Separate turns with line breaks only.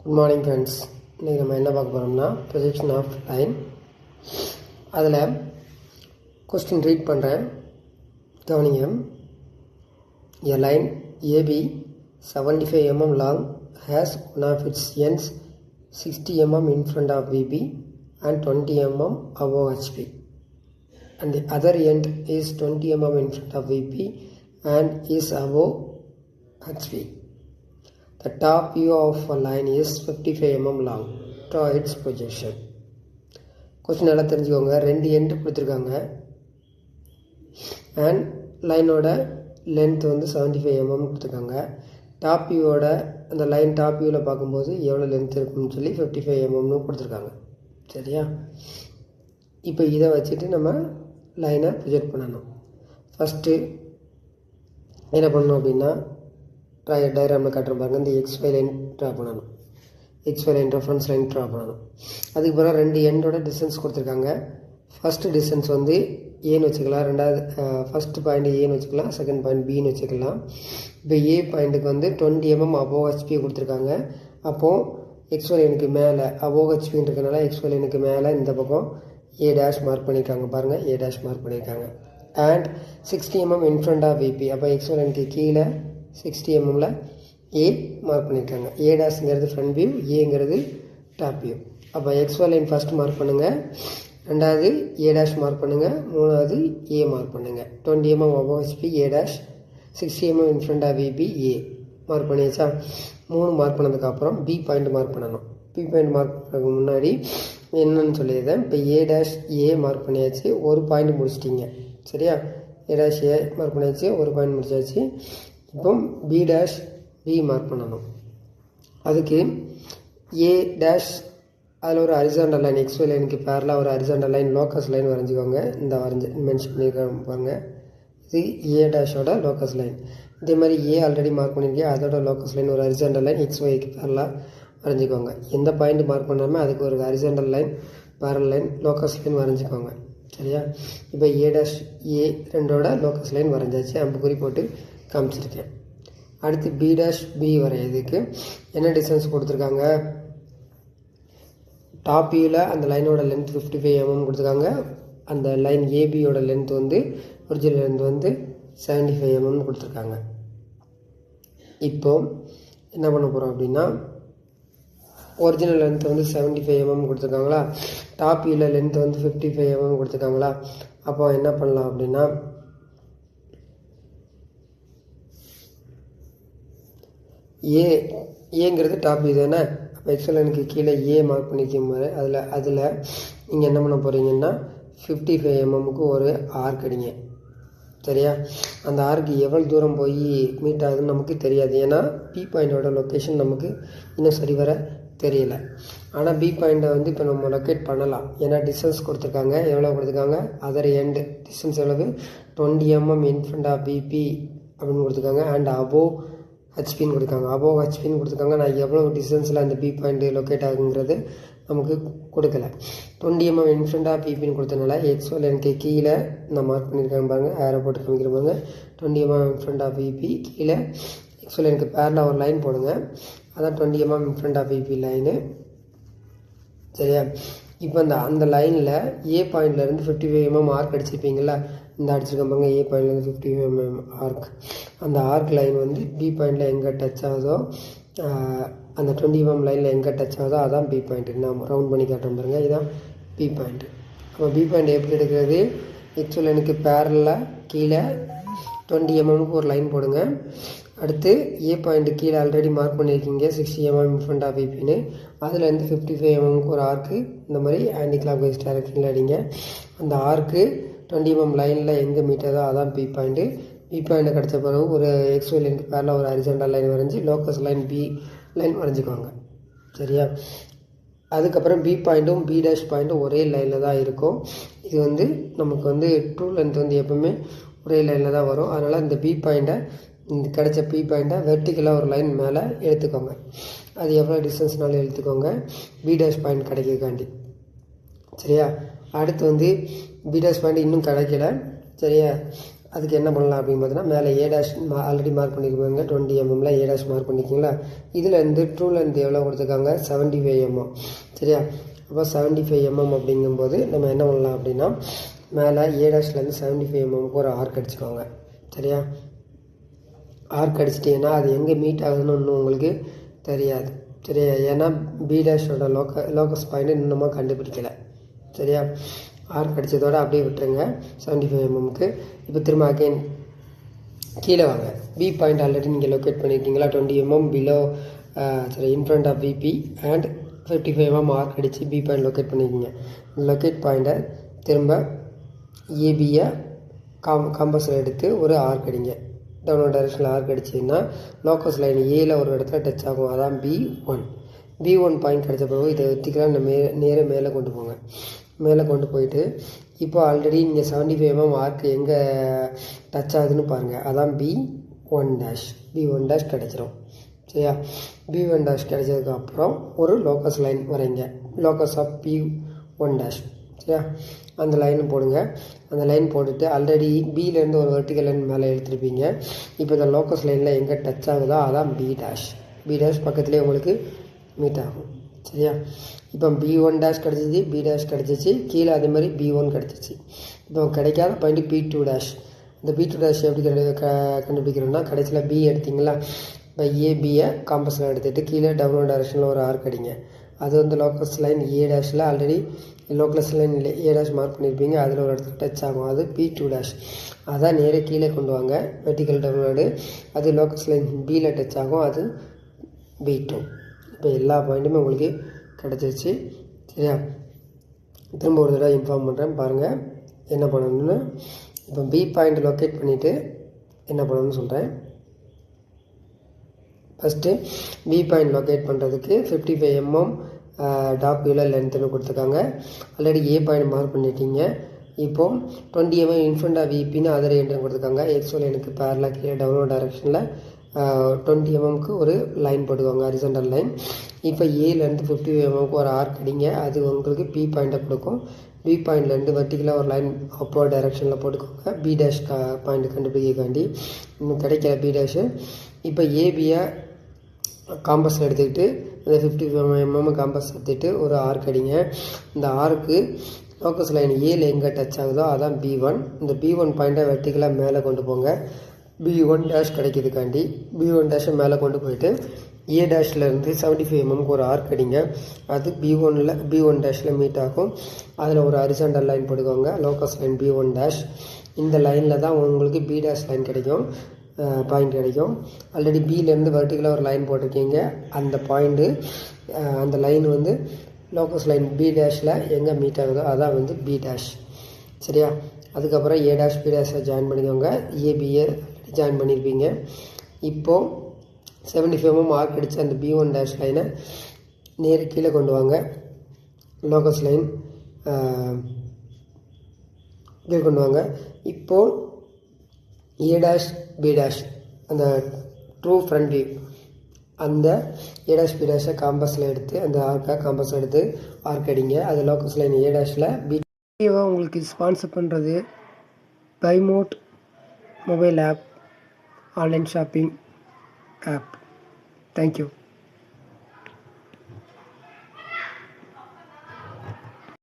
Good morning friends. இன்றைக்கி நம்ம என்ன பார்க்க போகிறோம்னா ப்ரொஜெக்ஷன் ஆஃப் லைன். அதில் கொஸ்டின் ரீட் பண்ணுறேன், கவனிங்க. A line AB 75 mm long has one of its ends 60 mm in front of VB and 20 mm above HP, and the other end is 20 mm in front of VP and is above HP. The top view of a line is 55 mm long. Draw its projection. Question நல்லா தெரிஞ்சுக்கோங்க. ரெண்டு end கொடுத்துருக்காங்க and லைனோட length வந்து 75 mm கொடுத்துருக்காங்க. Top வியூவோட அந்த line top வியூவில் பார்க்கும்போது எவ்வளோ லென்த் இருக்குன்னு சொல்லி 55 mm கொடுத்துருக்காங்க. சரியா? இப்போ இதை வச்சுட்டு நம்ம லைனை ப்ரொஜெக்ட் பண்ணணும். ஃபஸ்ட்டு என்ன பண்ணணும் அப்படின்னா, டயக்ராமில் காட்டுற பாருங்க, இந்த XY லைன் ட்ரா பண்ணணும். XY line reference line draw பண்ணணும். அதுக்கு பிறகு ரெண்டு எண்டோட டிஸ்டன்ஸ் கொடுத்துருக்காங்க. ஃபஸ்ட்டு டிஸ்டன்ஸ் வந்து ஏன்னு வச்சுக்கலாம், ரெண்டாவது ஃபஸ்ட்டு பாயிண்ட் ஏன்னு வச்சுக்கலாம், செகண்ட் பாயிண்ட் பின்னு வச்சுக்கலாம். இப்போ ஏ பாயிண்ட்டுக்கு வந்து 20 mm அபோவ் ஹெச்பி கொடுத்துருக்காங்க. அப்போது XY லைனுக்கு மேலே அபோவ் ஹெச்பின்னு இருக்கனால XY லைனுக்கு மேலே இந்த பக்கம் ஏ டேஷ் மார்க் பண்ணியிருக்காங்க. பாருங்கள், ஏ டேஷ் மார்க் பண்ணியிருக்காங்க. And 60 mm in front of VP. அப்போ XY லைனுக்கு கீழே 60 mm ஏ மார்க் பண்ணியிருக்காங்க. ஏ டேஷ்ங்கிறது ஃப்ரண்ட் வியூ, ஏங்கிறது டாப் வியூ. அப்போ XY லைன் ஃபஸ்ட் மார்க் பண்ணுங்கள், ரெண்டாவது ஏ டேஷ் மார்க் பண்ணுங்கள், மூணாவது ஏ மார்க் பண்ணுங்கள். 20 mm above HP A dash, 60 mm in front of VP A mark பண்ணியாச்சா? 3 மார்க் பண்ணதுக்கப்புறம் பி பாயிண்ட் மார்க் பண்ணணும். பி பாயிண்ட் மார்க் பண்ணுறதுக்கு முன்னாடி என்னன்னு சொல்லியிருந்தேன். இப்போ ஏ டேஷ் ஏ மார்க் பண்ணியாச்சு, ஒரு பாயிண்ட் முடிச்சிட்டிங்க. சரியா? ஏ டேஷ் ஏ மார்க் பண்ணியாச்சு, ஒரு பாயிண்ட் முடிச்சாச்சு. இப்போ பி டேஷ் பி மார்க் பண்ணணும். அதுக்கு ஏ டேஷ் அதில் ஒரு ஹரிசாண்டல் லைன், XY லைனுக்கு பேரலாக ஒரு ஹரிசாண்டல் லைன் லோக்கஸ் லைன் வரைஞ்சிக்கோங்க. இந்த மென்ஷன் பண்ணியிருக்காங்க பாருங்க, இது ஏ டேஷோட லோக்கஸ் லைன். இதே மாதிரி ஏ ஆல்ரெடி மார்க் பண்ணியிருக்கேன், அதோட லோக்கஸ் லைன் ஒரு ஹரிசாண்டல் லைன் XYக்கு பேரலாக வரைஞ்சிக்கோங்க. எந்த பாயிண்ட் மார்க் பண்ணாமல் அதுக்கு ஒரு horizontal line, parallel line, locus line வரைஞ்சிக்கோங்க. சரியா? இப்போ ஏ டேஷ் ஏ ரெண்டோட லோக்கஸ் லைன் வரைஞ்சாச்சு, அம்புக்குறி போட்டு காமிச்சிருக்கேன். அடுத்து பி டேஷ் பி வரையதுக்கு என்ன டிஸ்டன்ஸ் கொடுத்துருக்காங்க? டாப் வியூவில் அந்த லைனோட லென்த் 55 mm கொடுத்துருக்காங்க. அந்த லைன் ஏபியோட லென்த் வந்து ஒரிஜினல் லென்த் வந்து 75 mm கொடுத்துருக்காங்க. இப்போ என்ன பண்ண போகிறோம் அப்படின்னா, ஒரிஜினல் லென்த் வந்து 75 mm கொடுத்துருக்காங்களா, டாப் வியூவில் லென்த் வந்து 55 mm கொடுத்துருக்காங்களா. அப்போ என்ன பண்ணலாம் அப்படின்னா, ஏங்கிறது டாப் வியூ தானே. அப்போ XY லைனுக்கு கீழே ஏ மார்க் பண்ணிக்கும் போது அதில் நீங்கள் என்ன பண்ண போகிறீங்கன்னா 55 mmக்கு ஒரு ஆர்க் அடிங்க. சரியா? அந்த ஆர்க்கு எவ்வளோ தூரம் போய் மீட் ஆகுதுன்னு நமக்கு தெரியாது, ஏன்னா பி பாயிண்டோட லொக்கேஷன் நமக்கு இன்னும் சரிவர தெரியல. ஆனால் பி பாயிண்ட்டை வந்து இப்போ நம்ம லொக்கேட் பண்ணலாம், ஏன்னா டிஸ்டன்ஸ் கொடுத்துருக்காங்க. எவ்வளோ கொடுத்துருக்காங்க? அதர் எண்டு டிஸ்டன்ஸ் எவ்வளவு? 20 mm in front of PP அப்படின்னு கொடுத்துருக்காங்க. அண்ட் அபோவ் ஹெச்பின்னு கொடுத்துருக்காங்க. அபோவ் ஹெச்பின்னு கொடுத்துருக்காங்க. நான் எவ்வளோ டிஸ்டன்ஸில் அந்த பி பாயிண்ட் லொக்கேட் ஆகுங்கிறது நமக்கு கொடுக்கல. 20 mm இன் ஃப்ரண்ட் ஆஃப் பிபின்னு கொடுத்தனால XY லைனுக்கு கீழே நான் மார்க் பண்ணியிருக்காங்க பாருங்கள், ஏரோ போட்டு காமிக்கிறப்பாங்க. 20 mm in front of PP கீழே XY லைனுக்கு பேரலாக ஒரு லைன் போடுங்க. அதான் 20 mm in front of PP line. சரியா? இப்போ அந்த லைனில் ஏ பாயிண்ட்லேருந்து 55 mm ஆர்க் அடிச்சிருப்பீங்களா, இந்த அடிச்சிருக்க பாருங்க, ஏ பாயிண்ட்லேருந்து 55 mm ஆர்க். அந்த ஆர்க் லைன் வந்து பி பாயிண்டில் எங்கே டச் ஆகுதோ, அந்த 20 mm லைனில் எங்கே டச் ஆகுதோ அதான் பி பாயிண்ட். நான் ரவுண்ட் பண்ணி காட்டுறேன் பாருங்க, இதுதான் பி பாயிண்ட். அப்போ பி பாயிண்ட் எப்படி எடுக்கிறது? XY லைனுக்கு பேரலாக கீழே 20 mmக்கு ஒரு லைன் போடுங்க. அடுத்து ஏ பாயிண்ட்டு கீழே ஆல்ரெடி மார்க் பண்ணியிருக்கீங்க 60 mm இன் ஃப்ரண்ட் ஆஃப் பிபின்னு, அதுலேருந்து 55 mmக்கு ஒரு ஆர்க்கு இந்த மாதிரி ஆன்டி கிளாக் வைஸ் டைரக்ஷனில் அடிங்க. அந்த ஆர்க்கு 20 mm லைனில் எங்கே மீட்டதோ அதான் பி பாயிண்ட்டு. பி பாயிண்ட்டை கிடச்ச பிறகு ஒரு XY லைனுக்கு பேரலாக ஒரு ஹரிசாண்டல் லைன் வரைஞ்சி லோக்கஸ் லைன் பி லைன் வரைஞ்சிக்கோங்க. சரியா? அதுக்கப்புறம் பி பாயிண்ட்டும் பி டேஷ் பாயிண்ட்டும் ஒரே லைனில் தான் இருக்கும். இது வந்து நமக்கு வந்து ட்ரூ லென்த் வந்து எப்பவுமே ஒரே லைனில் தான் வரும். அதனால் இந்த பி பாயிண்ட்டை, இந்த கிடைச்ச பி பாயிண்ட்டை வெர்டிக்கலாக ஒரு லைன் மேலே எடுத்துக்கோங்க. அது எவ்வளோ டிஸ்டன்ஸ்னாலும் எடுத்துக்கோங்க, பி டேஷ் பாயிண்ட் கிடைக்கிறதுக்காண்டி. சரியா? அடுத்து வந்து பி டேஷ் பாயிண்ட் இன்னும் கிடைக்கல. சரியா? அதுக்கு என்ன பண்ணலாம் அப்படின்னு பார்த்தீங்கன்னா மேலே ஏ டேஷ் ஆல்ரெடி மார்க் பண்ணியிருப்பாங்க 20 mm ஏ டேஷ் மார்க் பண்ணிக்கிங்களா. இதுலேருந்து ட்ரூ லென்த் எவ்வளோ கொடுத்துருக்காங்க 75 mm. சரியா, அப்போ 75 mm அப்படிங்கும்போது நம்ம என்ன பண்ணலாம் அப்படின்னா மேலே ஏ டேஷ்லேருந்து 75 mm ஒரு ஆர்க் அடிச்சுக்கோங்க. சரியா, ஆர்க் அடிச்சிட்டிங்கன்னா அது எங்கே மீட் ஆகுதுன்னு ஒன்றும் உங்களுக்கு தெரியாது. சரியா, ஏன்னா பி டேஷோட லோக்கஸ் பாயிண்ட் இன்னுமா கண்டுபிடிக்கலை. சரியா, ஆர்க் அடித்ததோடு அப்படியே விட்டுருங்க 75 mmக்கு. இப்போ திரும்ப அகெயின் கீழே வாங்க. பி பாயிண்ட் ஆல்ரெடி நீங்கள் லொக்கேட் பண்ணியிருக்கீங்களா 20 mm below in front of PP and 55 mm arc அடித்து பி பாயிண்ட் லொக்கேட் பண்ணியிருக்கீங்க. லொக்கேட் பாயிண்ட்டை திரும்ப ஏபியை காம்பஸில் எடுத்து ஒரு ஆர்க் அடிங்க. டவுன்வர்ட் டைரக்ஷனில் ஆர்க் அடிச்சிங்கன்னா லோக்கஸ் லைன் ஏல ஒரு இடத்துல டச் ஆகும், அதான் B1 பாயிண்ட் கிடச்ச பிறகு இதை வெர்டிக்கலாக நேராக மேலே கொண்டு போங்க. மேலே கொண்டு போயிட்டு இப்போ ஆல்ரெடி நீங்கள் 75 mm ஆர்க் எங்கே டச் ஆகுதுன்னு பாருங்கள், அதான் B1 டேஷ் கிடச்சிரும். சரியா, B1 டேஷ் கிடைச்சதுக்கப்புறம் ஒரு லோக்கஸ் லைன் வரைங்க, லோக்கஸ் ஆஃப் B1 டேஷ். சரியா, அந்த லைன் போடுங்க. அந்த லைன் போட்டுட்டு ஆல்ரெடி பிலேருந்து ஒரு வெர்டிக்கல் லைன் மேலே எடுத்துருப்பீங்க. இப்போ இந்த லோக்கஸ் லைனில் எங்கே டச் ஆகுதோ அதான் பி டேஷ் பக்கத்துலேயே உங்களுக்கு மீட் ஆகும். சரியா, இப்போ B1 டேஷ் கிடச்சிச்சு, பி டேஷ் கிடச்சிச்சு, கீழே அதே மாதிரி B1 கிடச்சிச்சு. இப்போ கிடைக்காத பாயிண்ட் B2 டேஷ். இந்த B2 டேஷ் எப்படி கண்டுபிடிக்கிறோம்னா கடைசியில் பி எடுத்திங்களா, இப்போ ஏபியை காம்பஸில் எடுத்துகிட்டு கீழே டவுன்வர்ட் டைரக்ஷனில் ஒரு ஆர்க் அடிங்க. அது வந்து லோக்கஸ் லைன் ஏ டேஷில் already locus line A dash mark பண்ணியிருப்பீங்க, அதில் ஒரு இடத்துல டச் ஆகும், அது B2 டேஷ். அதான் நேராக கீழே கொண்டு வாங்க வெர்டிக்கல் டவுன்வர்டு. அது லோக்கஸ் லைன் பியில் டச் ஆகும், அது B2. இப்போ எல்லா பாயிண்ட்டுமே உங்களுக்கு கிடச்சிருச்சு. சரியா, திரும்ப ஒரு தடவை இன்ஃபார்ம் பண்ணுறேன் பாருங்கள் என்ன பண்ணணும்னு. இப்போ பி பாயிண்ட் லொக்கேட் பண்ணிவிட்டு என்ன பண்ணணும்னு சொல்கிறேன். ஃபஸ்ட்டு பி பாயிண்ட் லொக்கேட் பண்ணுறதுக்கு 55 mm டாப் வியூவில் லென்த்துன்னு கொடுத்துருக்காங்க. ஆல்ரெடி ஏ பாயிண்ட் மார்க் பண்ணிட்டீங்க. இப்போது 20 mm இன்ஃப்ரண்ட் ஆஃப் விபின்னு அதர் என்ட்ரு கொடுத்துருக்காங்க. எக்ஸோ லைனுக்கு பேரலாக கீழே டவுன்வர்ட் டைரக்ஷனில் 20 mmக்கு ஒரு லைன் போட்டுக்கோங்க, ஹரிசாண்டல் லைன். இப்போ ஏலேருந்து 55 mmக்கு ஒரு ஆர்க் அடிங்க, அது உங்களுக்கு பி பாயிண்ட்டை கொடுக்கும். பி பாயிண்ட்லேருந்து வெர்டிக்கலாக ஒரு லைன் அப்போர்ட் டைரக்ஷனில் போட்டுக்கோங்க பி டேஷ் பாயிண்ட் கண்டுபிடிக்காண்டி. இன்னும் கிடைக்கல பி டேஷு. இப்போ ஏபியை காம்பஸில் எடுத்துக்கிட்டு இந்த 55 mm காம்பஸ் எடுத்துகிட்டு ஒரு ஆர்க் அடிங்க. இந்த ஆர்க்கு லோக்கஸ் லைன் ஏல எங்கே டச் ஆகுதோ அதான் B1. இந்த B1 பாயிண்ட்டை வெர்டிக்கலாக மேலே கொண்டு போங்க B1 டேஷ் கிடைக்கிறதுக்காண்டி. B1 டேஷை மேலே கொண்டு போயிட்டு ஏ டேஷ்லேருந்து 75 mmக்கு ஒரு ஆர்க் அடிங்க. அது B1 டேஷில் மீட் ஆகும். அதில் ஒரு ஹரிசாண்டல் லைன் போட்டுக்கோங்க, லோக்கஸ் லைன் B1 டேஷ். இந்த லைனில் தான் உங்களுக்கு பி டேஷ் லைன் கிடைக்கும், பாயிண்ட் கிடைக்கும். ஆல்ரெடி பிலேருந்து வெர்டிக்கலாக ஒரு லைன் போட்டிருக்கீங்க, அந்த பாயிண்ட்டு அந்த லைன் வந்து லோக்கஸ் லைன் பி டேஷில் எங்கே மீட் ஆகுதோ அதான் வந்து பி டேஷ். சரியா, அதுக்கப்புறம் ஏ டேஷ் பி டேஷை ஜாயின் பண்ணிக்கோங்க, ஏபிஏ ஜாயின் பண்ணியிருப்பீங்க. இப்போது 75 mm மார்க் அடித்து அந்த B1 டேஷ் லைனை நேரு கீழே கொண்டு வாங்க, லோக்கஸ் லைன் கீழே கொண்டு வாங்க. இப்போது ஏ டேஷ் பி டேஷ் அந்த ட்ரூ ஃப்ரண்ட் வியூ, அந்த ஏ டேஷ் பி டேஷை காம்பஸில் எடுத்து அந்த ஆர்க்கை காம்பஸில் எடுத்து ஆர்க் அடிங்க. அது லோக்கஸ் லைன் ஏ டேஷில் பி. உங்களுக்கு ஸ்பான்சர் பண்ணுறது பைமோட் mobile app, online shopping app. Thank you.